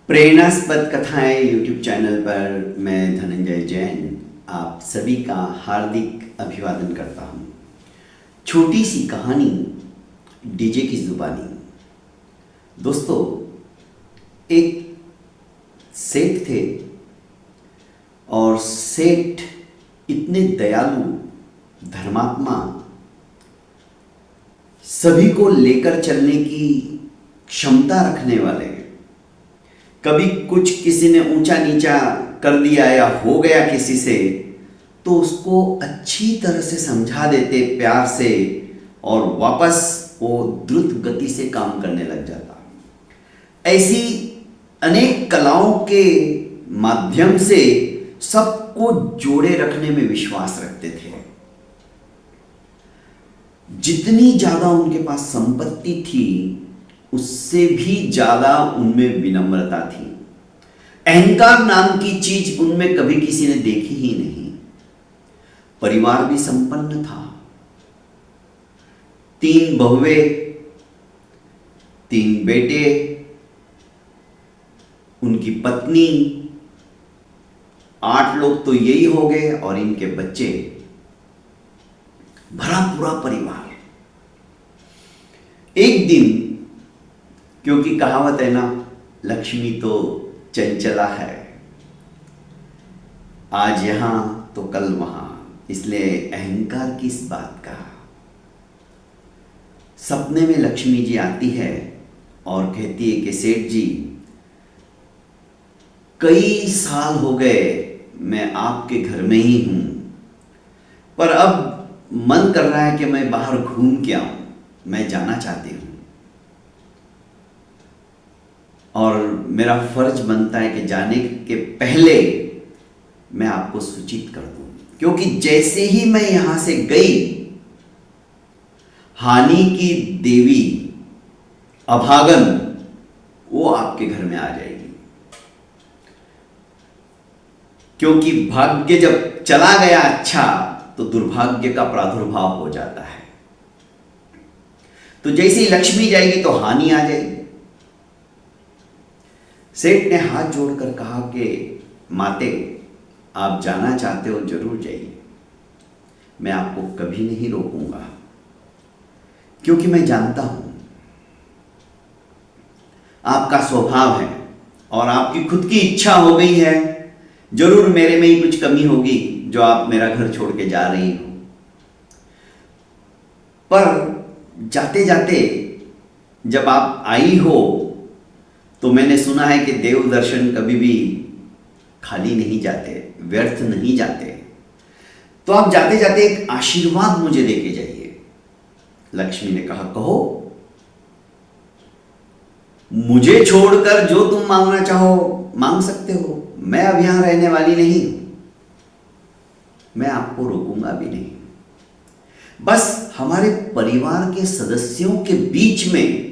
प्रेरणास्पद कथाएं YouTube channel पर मैं धनंजय जैन आप सभी का हार्दिक अभिवादन करता हूं। छोटी सी कहानी डीजे की जुबानी। दोस्तों, एक सेठ थे और सेठ इतने दयालु, धर्मात्मा, सभी को लेकर चलने की क्षमता रखने वाले। कभी कुछ किसी ने ऊंचा नीचा कर दिया या हो गया किसी से तो उसको अच्छी तरह से समझा देते प्यार से और वापस वो द्रुत गति से काम करने लग जाता। ऐसी अनेक कलाओं के माध्यम से सबको जोड़े रखने में विश्वास रखते थे। जितनी ज्यादा उनके पास संपत्ति थी उससे भी ज्यादा उनमें विनम्रता थी। अहंकार नाम की चीज उनमें कभी किसी ने देखी ही नहीं। परिवार भी संपन्न था। 3 बहुएं, 3 बेटे, उनकी पत्नी, 8 लोग तो यही हो गए और इनके बच्चे, भरा पूरा परिवार। एक दिन, क्योंकि कहावत है ना, लक्ष्मी तो चंचला है, आज यहां तो कल वहां, इसलिए अहंकार किस बात का। सपने में लक्ष्मी जी आती है और कहती है कि सेठ जी, कई साल हो गए मैं आपके घर में ही हूं, पर अब मन कर रहा है कि मैं बाहर घूम के आऊं, मैं जाना चाहती हूं और मेरा फर्ज बनता है कि जाने के पहले मैं आपको सूचित कर दूं, क्योंकि जैसे ही मैं यहां से गई, हानि की देवी अभागन वो आपके घर में आ जाएगी। क्योंकि भाग्य जब चला गया अच्छा तो दुर्भाग्य का प्रादुर्भाव हो जाता है। तो जैसे ही लक्ष्मी जाएगी तो हानि आ जाएगी। सेठ ने हाथ जोड़कर कहा कि माते, आप जाना चाहते हो जरूर जाइए, मैं आपको कभी नहीं रोकूंगा, क्योंकि मैं जानता हूं आपका स्वभाव है और आपकी खुद की इच्छा हो गई है। जरूर मेरे में ही कुछ कमी होगी जो आप मेरा घर छोड़ के जा रही हो, पर जाते जाते जब आप आई हो तो मैंने सुना है कि देव दर्शन कभी भी खाली नहीं जाते, व्यर्थ नहीं जाते। तो आप जाते जाते एक आशीर्वाद मुझे देके जाइए। लक्ष्मी ने कहा, कहो, मुझे छोड़कर जो तुम मांगना चाहो मांग सकते हो। मैं अब यहां रहने वाली नहीं हूं, मैं आपको रोकूंगा भी नहीं। बस हमारे परिवार के सदस्यों के बीच में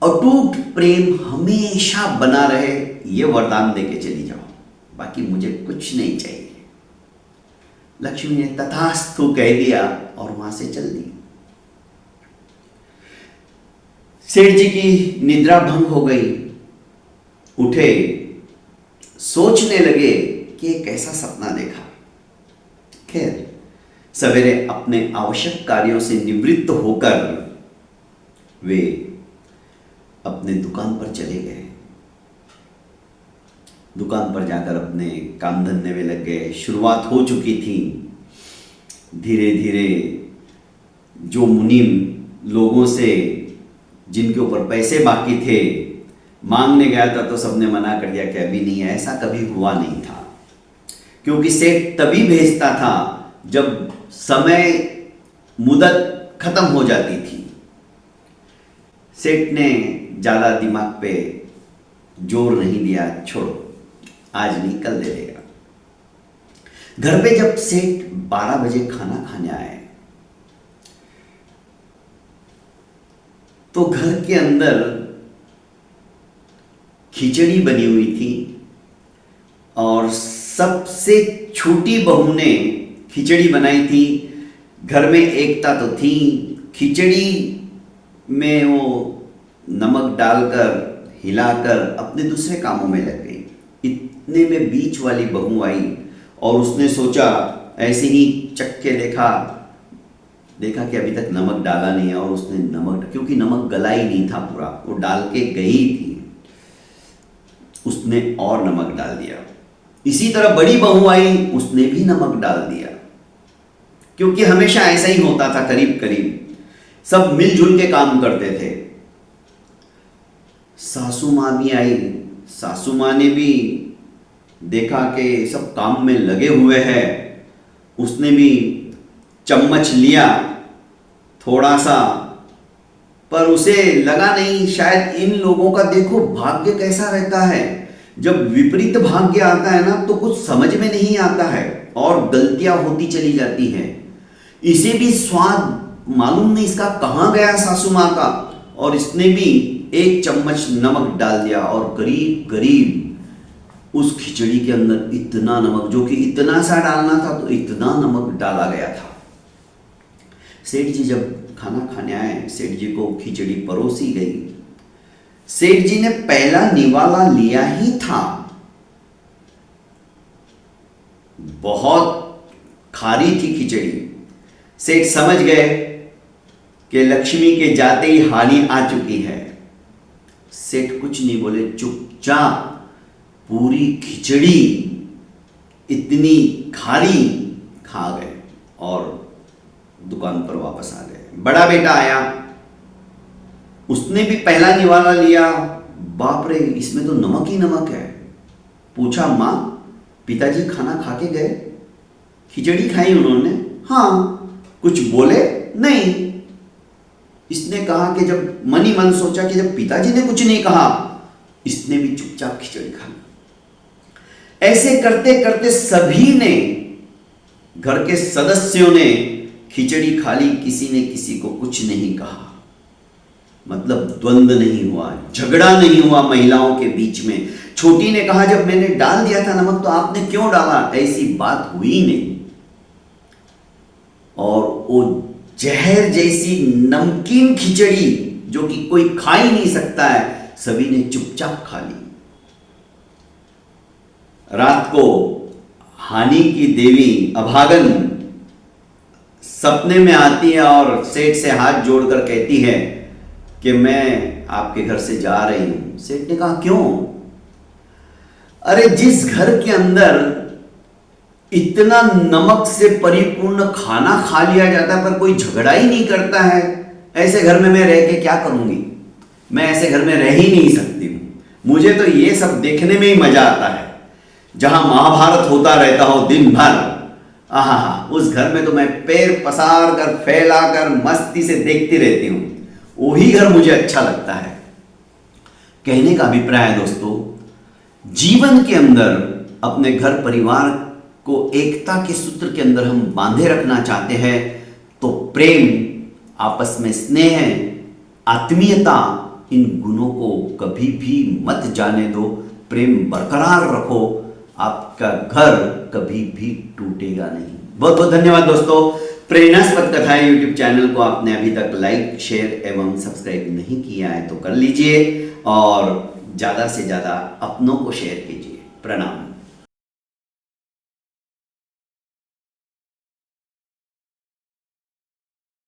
अटूट प्रेम हमेशा बना रहे, यह वरदान देके चली जाओ, बाकी मुझे कुछ नहीं चाहिए। लक्ष्मी ने तथास्तु कह दिया और वहां से चल दी। सेठ जी की निद्रा भंग हो गई। उठे, सोचने लगे कि एक ऐसा सपना देखा। खैर, सवेरे अपने आवश्यक कार्यों से निवृत्त होकर वे अपने दुकान पर चले गए। दुकान पर जाकर अपने काम धंधे में लग गए। शुरुआत हो चुकी थी। धीरे धीरे जो मुनीम लोगों से, जिनके ऊपर पैसे बाकी थे, मांगने गया था तो सबने मना कर दिया कि अभी नहीं है। ऐसा कभी हुआ नहीं था, क्योंकि सेठ तभी भेजता था जब समय, मुदत खत्म हो जाती थी। सेठ ने ज्यादा दिमाग पे जोर नहीं दिया, छोड़ो, आज नहीं कल दे देगा। घर पे जब सेठ 12 बजे खाना खाने आए तो घर के अंदर खिचड़ी बनी हुई थी और सबसे छोटी बहू ने खिचड़ी बनाई थी। घर में एकता तो थी, खिचड़ी में वो नमक डालकर हिलाकर अपने दूसरे कामों में लग गई। इतने में बीच वाली बहू आई और उसने सोचा, ऐसे ही चक्के देखा कि अभी तक नमक डाला नहीं है, और उसने नमक, क्योंकि नमक गला ही नहीं था पूरा, वो डाल के गई थी, उसने और नमक डाल दिया। इसी तरह बड़ी बहू आई, उसने भी नमक डाल दिया, क्योंकि हमेशा ऐसा ही होता था, करीब करीब सब मिलजुल के काम करते थे। सासू माँ भी आई, सासू माँ ने भी देखा कि सब काम में लगे हुए हैं, उसने भी चम्मच लिया थोड़ा सा, पर उसे लगा नहीं, शायद इन लोगों का देखो भाग्य कैसा रहता है, जब विपरीत भाग्य आता है ना तो कुछ समझ में नहीं आता है और गलतियां होती चली जाती हैं। इसे भी स्वाद मालूम नहीं इसका कहाँ गया सासू माँ का, और इसने भी एक चम्मच नमक डाल दिया, और करीब करीब उस खिचड़ी के अंदर इतना नमक, जो कि इतना सा डालना था तो इतना नमक डाला गया था। सेठ जी जब खाना खाने आए, सेठ जी को खिचड़ी परोसी गई। सेठ जी ने पहला निवाला लिया ही था, बहुत खारी थी खिचड़ी। सेठ समझ गए कि लक्ष्मी के जाते ही हानि आ चुकी है। सेठ कुछ नहीं बोले, चुपचाप पूरी खिचड़ी इतनी खारी खा गए और दुकान पर वापस आ गए। बड़ा बेटा आया, उसने भी पहला निवाला लिया। बाप रे, इसमें तो नमक ही नमक है। पूछा, माँ पिताजी खाना खा के गए? खिचड़ी खाई उन्होंने? हाँ। कुछ बोले? नहीं। इसने कहा कि जब मन ही मन सोचा कि जब पिताजी ने कुछ नहीं कहा, इसने भी चुपचाप खिचड़ी खा ली। ऐसे करते करते सभी ने, घर के सदस्यों ने खिचड़ी खा ली, किसी ने किसी को कुछ नहीं कहा। मतलब द्वंद्व नहीं हुआ, झगड़ा नहीं हुआ महिलाओं के बीच में। छोटी ने कहा, जब मैंने डाल दिया था नमक तो आपने क्यों डाला? ऐसी बात हुई नहीं। और वो जहर जैसी नमकीन खिचड़ी जो कि कोई खा ही नहीं सकता है, सभी ने चुपचाप खा ली। रात को हानि की देवी अभागन सपने में आती है और सेठ से हाथ जोड़कर कहती है कि मैं आपके घर से जा रही हूं। सेठ ने कहा, क्यों? अरे जिस घर के अंदर इतना नमक से परिपूर्ण खाना खा लिया जाता है पर कोई झगड़ा ही नहीं करता है, ऐसे घर में मैं रह के क्या करूंगी? मैं ऐसे घर में रह ही नहीं सकती हूं। मुझे तो ये सब देखने में ही मजा आता है, जहां महाभारत होता रहता हो दिन भर। आहा, उस घर में तो मैं पैर पसार कर फैला कर मस्ती से देखती रहती हूं। वही घर मुझे अच्छा लगता है। कहने का अभिप्राय है दोस्तों, जीवन के अंदर अपने घर परिवार को एकता के सूत्र के अंदर हम बांधे रखना चाहते हैं तो प्रेम, आपस में स्नेह, आत्मीयता, इन गुणों को कभी भी मत जाने दो। प्रेम बरकरार रखो, आपका घर कभी भी टूटेगा नहीं। बहुत बहुत धन्यवाद दोस्तों। प्रेरणास्पद कथाएं यूट्यूब चैनल को आपने अभी तक लाइक, शेयर एवं सब्सक्राइब नहीं किया है तो कर लीजिए और ज़्यादा से ज़्यादा अपनों को शेयर कीजिए। प्रणाम।